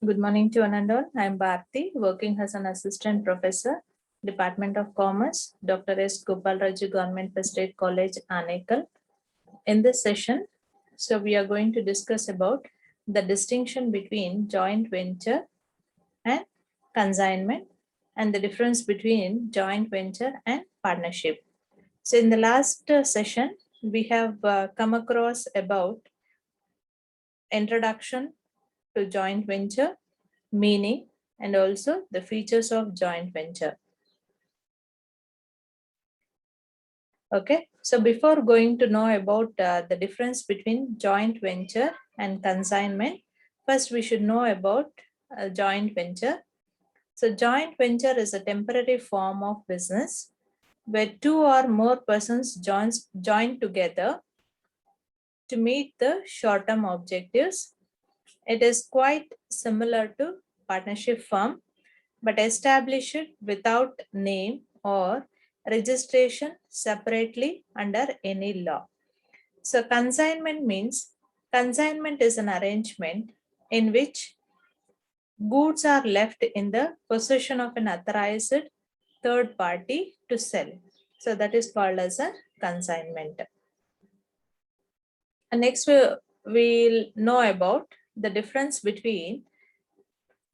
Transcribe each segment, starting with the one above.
Good morning to one and all. I am Bharti, working as an assistant professor, Department of Commerce, Dr. S. Gopal Raju Government State College, Anekal. In this session, we are going to discuss about the distinction between joint venture and consignment and the difference between joint venture and partnership. So in the last session, we have come across about introduction to joint venture, meaning, and also the features of joint venture. Okay, so before going to know about the difference between joint venture and consignment, first we should know about joint venture. So joint venture is a temporary form of business where two or more persons join together to meet the short-term objectives. It is quite similar to partnership firm, but established without name or registration separately under any law. So consignment is an arrangement in which goods are left in the possession of an authorized third party to sell. So that is called as a consignment. And next we'll know about the difference between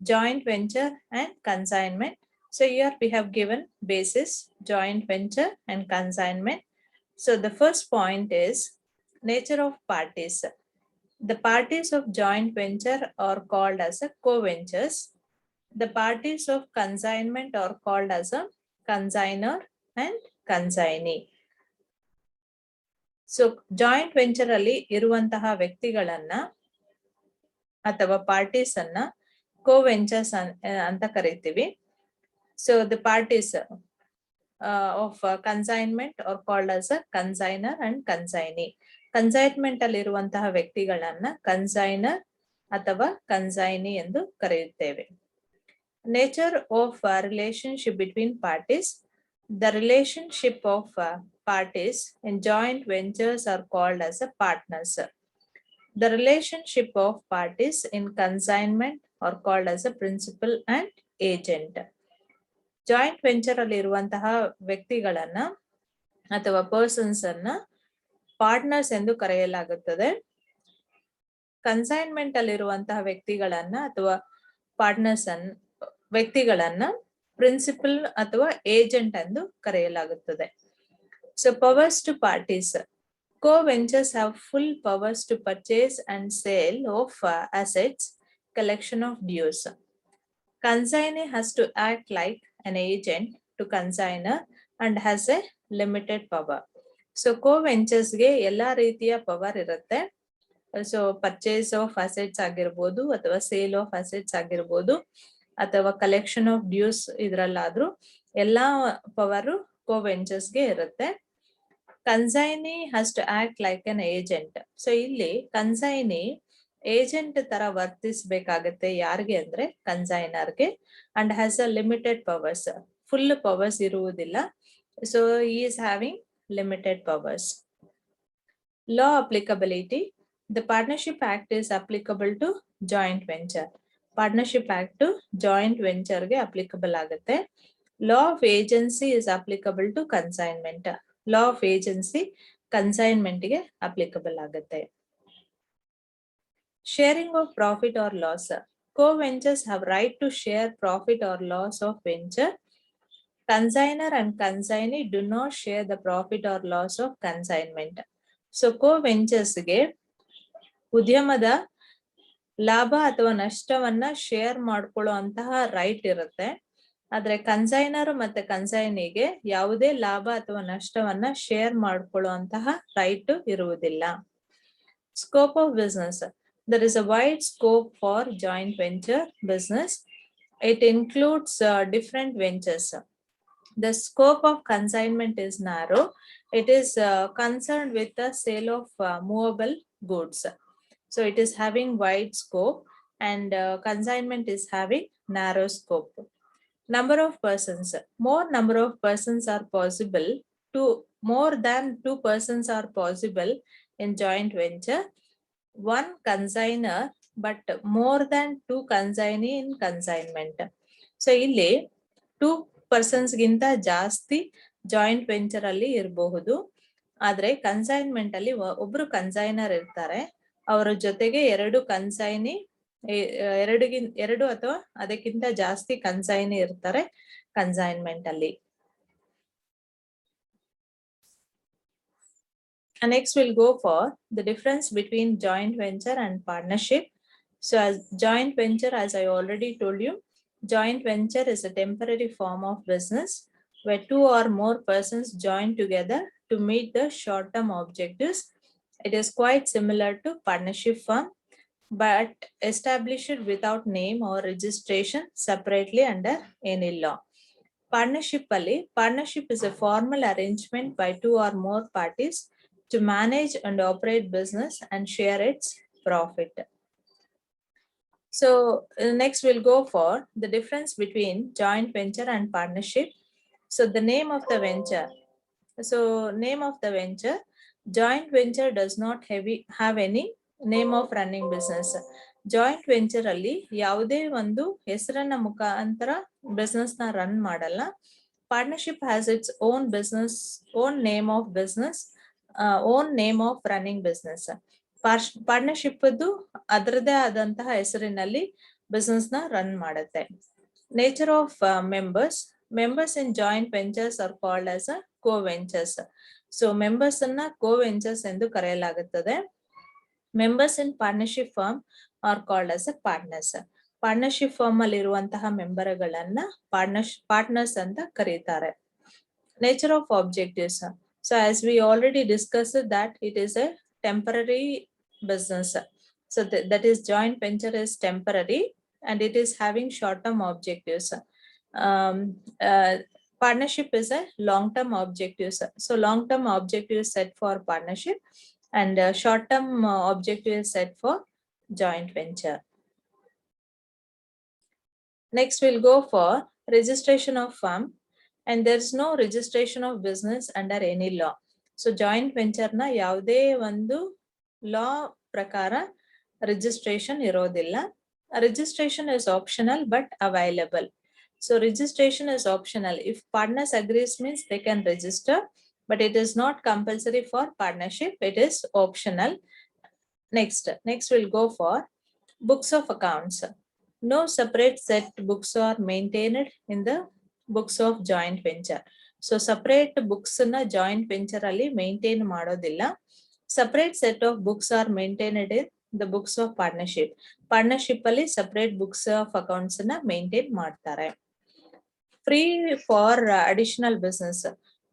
joint venture and consignment. So here we have given basis, joint venture and consignment. So the first point is nature of parties. The parties of joint venture are called as a co-ventures. The parties of consignment are called as a consignor and consignee. So joint venture ಅಲ್ಲಿ ಇರುವಂತಹ ವ್ಯಕ್ತಿಗಳನ್ನ ಅಥವಾ parties ಅನ್ನ co-ventures ಅಂತ ಕರಿತೀವಿ. So the parties of consignment are called as a consignor and consignee. Consignment ಅಲ್ಲಿ ಇರುವಂತಹ ವ್ಯಕ್ತಿಗಳನ್ನ consignor ಅಥವಾ consignee ಎಂದು ಕರೆಯುತ್ತೇವೆ. Nature of relationship between parties. The relationship of parties in joint ventures are called as a partners. The relationship of parties in consignment are called as a principal and agent. Joint venture ಅಲ್ಲಿ ಇರುವಂತಹ ವ್ಯಕ್ತಿಗಳನ್ನ ಅಥವಾ persons ಅನ್ನ partners ಎಂದು ಕರೆಯಲಾಗುತ್ತದೆ. Consignment ಅಲ್ಲಿ ಇರುವಂತಹ ವ್ಯಕ್ತಿಗಳನ್ನ ಅಥವಾ ಪಾರ್ಟ್ನರ್ಸ್ ವ್ಯಕ್ತಿಗಳನ್ನ ಪ್ರಿನ್ಸಿಪಲ್ ಅಥವಾ ಏಜೆಂಟ್ ಎಂದು ಕರೆಯಲಾಗುತ್ತದೆ. So powers to parties. Co-ventures have full powers to purchase and sale of assets, collection of dues. Consignee has to act like an agent to consignor and has a limited power. So co-ventures ಗೆ ಎಲ್ಲಾ ರೀತಿಯ power ಇರುತ್ತೆ. So purchase of assets ಆಗಿರ್ಬೋದು ಅಥವಾ sale of assets ಆಗಿರ್ಬೋದು ಅಥವಾ collection of dues ಇದ್ರಲ್ಲಾದ್ರೂ ಎಲ್ಲಾ power co-venturesಗೆ ಇರುತ್ತೆ. Consignee has to act like an agent. So ಇಲ್ಲಿ ಕನ್ಸೈನಿ ಏಜೆಂಟ್ ತರ ವರ್ತಿಸ್ಬೇಕಾಗತ್ತೆ. ಯಾರಿಗೆ ಅಂದ್ರೆ ಕನ್ಸೈನರ್ಗೆ. And has a limited powers. Full powers ಇರುವುದಿಲ್ಲ. So is having limited powers. Law applicability. The partnership act is applicable to joint venture. Partnership act joint ವೆಂಚರ್ಗೆ applicable ಆಗುತ್ತೆ. Law of agency is applicable to consignment. Law of agency ಕನ್ಸೈನ್ಮೆಂಟ್ಗೆ applicable ಆಗುತ್ತೆ. Sharing of profit or loss. Co-ventures have right to share profit or loss of venture. Consignor and consignee do not share the profit or loss of consignment. So co-venturesಗೆ ಉದ್ಯಮದ ಲಾಭ ಅಥವಾ ನಷ್ಟವನ್ನ share ಮಾಡ್ಕೊಳ್ಳುವಂತಹ right ಇರುತ್ತೆ. ಆದ್ರೆ consignor ಮತ್ತೆ ಕನ್ಸೈನಿಗೆ ಯಾವುದೇ ಲಾಭ ಅಥವಾ ನಷ್ಟವನ್ನ share ಮಾಡ್ಕೊಳ್ಳುವಂತಹ right ಇರುವುದಿಲ್ಲ. Scope of business. There is a wide scope for joint venture business. It includes different ventures. The scope of consignment is narrow. It is concerned with the sale of movable goods. So it is having wide scope and consignment is having narrow scope. Number of persons. More number of persons are possible. More than 2 persons are possible in joint venture. One consignor but more than 2 consignee in consignment. So ಇಲ್ಲಿ 2 persons ಗಿಂತ ಜಾಸ್ತಿ joint venture ಅಲ್ಲಿ ಇರಬಹುದು. ಆದ್ರೆ consignment ಅಲ್ಲಿ ಒಬ್ರು consignor ಇರ್ತಾರೆ, ಅವರ ಜೊತೆಗೆ 2 ಕನ್ಸೈನಿ, 2 ಅಥವಾ ಅದಕ್ಕಿಂತ ಜಾಸ್ತಿ ಕನ್ಸೈನಿ ಇರ್ತಾರೆ ಕನ್ಸೈನ್ಮೆಂಟ್ ಅಲ್ಲಿ. And next we'll go for the difference between joint venture and partnership. So as joint venture, as I already told you, joint venture is a temporary form of business where 2 or more persons join together to meet the short-term objectives. It is quite similar to partnership firm, but established without name or registration separately under any law. Partnership is a formal arrangement by 2 or more parties to manage and operate business and share its profit. So next we'll go for the difference between joint venture and partnership. So the name of the venture. So name of the venture, joint venture does not have any name of running business. Joint venture ಅಲ್ಲಿ ಯಾವುದೇ ಒಂದು ಹೆಸರನ್ನ ಮುಖಾಂತರ business ನ run ಮಾಡಲ್ಲ. Partnership has its own business, own name of business, own name of running business. Partnership ಅದರದೇ ಆದಂತಹ ಹೆಸರಿನಲ್ಲಿ ಬಿಸ್ನೆಸ್ ನ ರನ್ ಮಾಡುತ್ತೆ. Nature of members in joint ventures are called as a co ventures. So members ಅನ್ನ co ventures ಎಂದು ಕರೆಯಲಾಗುತ್ತದೆ. Members in partnership firm are called as a partners. Partnership firm ಅಲ್ಲಿ ಇರುವಂತಹ ಮೆಂಬರ್ಗಳನ್ನ ಪಾರ್ಟ್ನರ್ಸ್ ಅಂತ ಕರೀತಾರೆ. Nature of objectives. So as we already discussed that it is a temporary business. So that is joint venture is temporary and it is having short-term objectives. Partnership is a long-term objectives. So long-term objective is set for partnership and short-term objective is set for joint venture. Next we'll go for registration of firm. And there's no registration of business under any law. So joint venture na ಯಾವುದೇ ಒಂದು law ಪ್ರಕಾರ registration ಇರೋದಿಲ್ಲ. Registration is optional but available. So registration is optional. If partners agrees means they can register, but it is not compulsory for partnership. It is optional. Next we'll go for books of accounts. No separate set books are maintained in the books of joint venture. So separate books na joint venture ಅಲ್ಲಿ maintain ಮಾಡೋದಿಲ್ಲ. Separate set of books are maintained in the books of partnership. Partnership ಅಲ್ಲಿ separate books of accounts na maintain ಮಾಡ್ತಾರೆ. Free for additional business.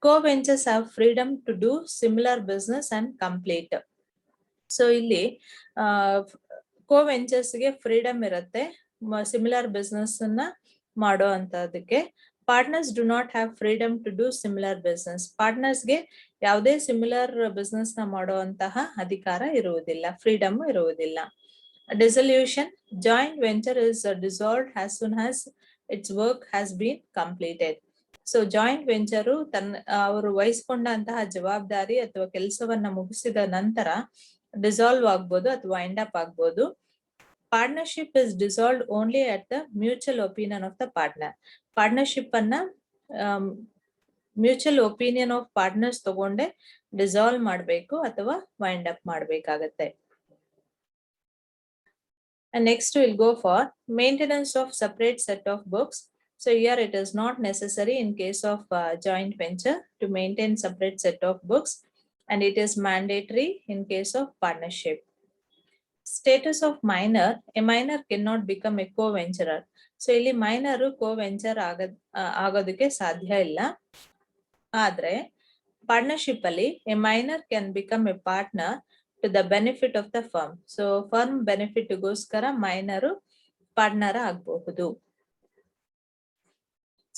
Co-ventures have freedom to do similar business and complete. So ಇಲ್ಲಿ co-ventures ಗೆ freedom ಇರುತ್ತೆ similar business ಅನ್ನ ಮಾಡೋ ಅಂತದಕ್ಕೆ. Partners do not have freedom to do similar business. ಪಾರ್ಟ್ನರ್ಸ್ಗೆ ಯಾವುದೇ similar business ನ ಮಾಡುವಂತಹ ಅಧಿಕಾರ ಇರುವುದಿಲ್ಲ, ಫ್ರೀಡಮ್ ಇರುವುದಿಲ್ಲ. Dissolution. Joint venture is dissolved as soon as its work has been completed. So joint venture ಅವರು ವಹಿಸ್ಕೊಂಡಂತಹ ಜವಾಬ್ದಾರಿ ಅಥವಾ ಕೆಲಸವನ್ನ ಮುಗಿಸಿದ ನಂತರ ಡಿಸಾಲ್ವ್ ಆಗ್ಬೋದು ಅಥವಾ ವೈಂಡ್ ಅಪ್ ಆಗ್ಬೋದು. Partnership is dissolved only at the mutual opinion of the partner. Partnership ಅನ್ನ mutual opinion of partners ತಗೊಂಡೆ dissolve ಮಾಡಬೇಕು ಅಥವಾ wind up ಮಾಡಬೇಕಾಗತ್ತೆ. And next we'll go for maintenance of separate set of books. So here it is not necessary in case of joint venture to maintain separate set of books, and it is mandatory in case of partnership. Status of minor. A minor cannot become a co-venturer. So ಇಲ್ಲಿ minor co-venture ಆಗೋದಕ್ಕೆ ಸಾಧ್ಯ ಇಲ್ಲ. ಆದ್ರೆ partnership ಅಲ್ಲಿ a minor can become a partner to the benefit of the firm. So firm benefit ಗೋಸ್ಕರ minor partner ಆಗಬಹುದು.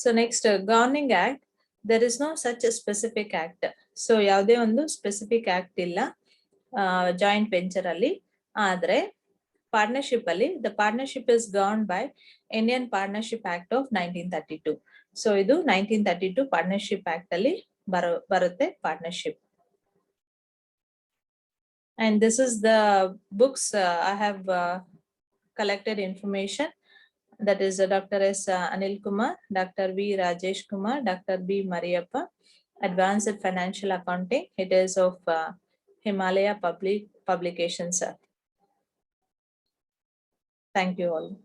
So next governing act. There is no such a specific act. So ಯಾವುದೇ ಒಂದು specific act ಇಲ್ಲ joint venture ಅಲ್ಲಿ. ಆದ್ರೆ partnership ಅಲ್ಲಿ the partnership is governed by Indian partnership act of 1932. So ಇದು 1932 partnership act ಅಲ್ಲಿ ಬರುತ್ತೆ partnership. And this is the books I have collected information. That is Dr. S. Anil Kumar, Dr. V. Rajesh Kumar, Dr. B. Mariappa, Advanced Financial Accounting. It is of Himalaya Publications. Thank you all.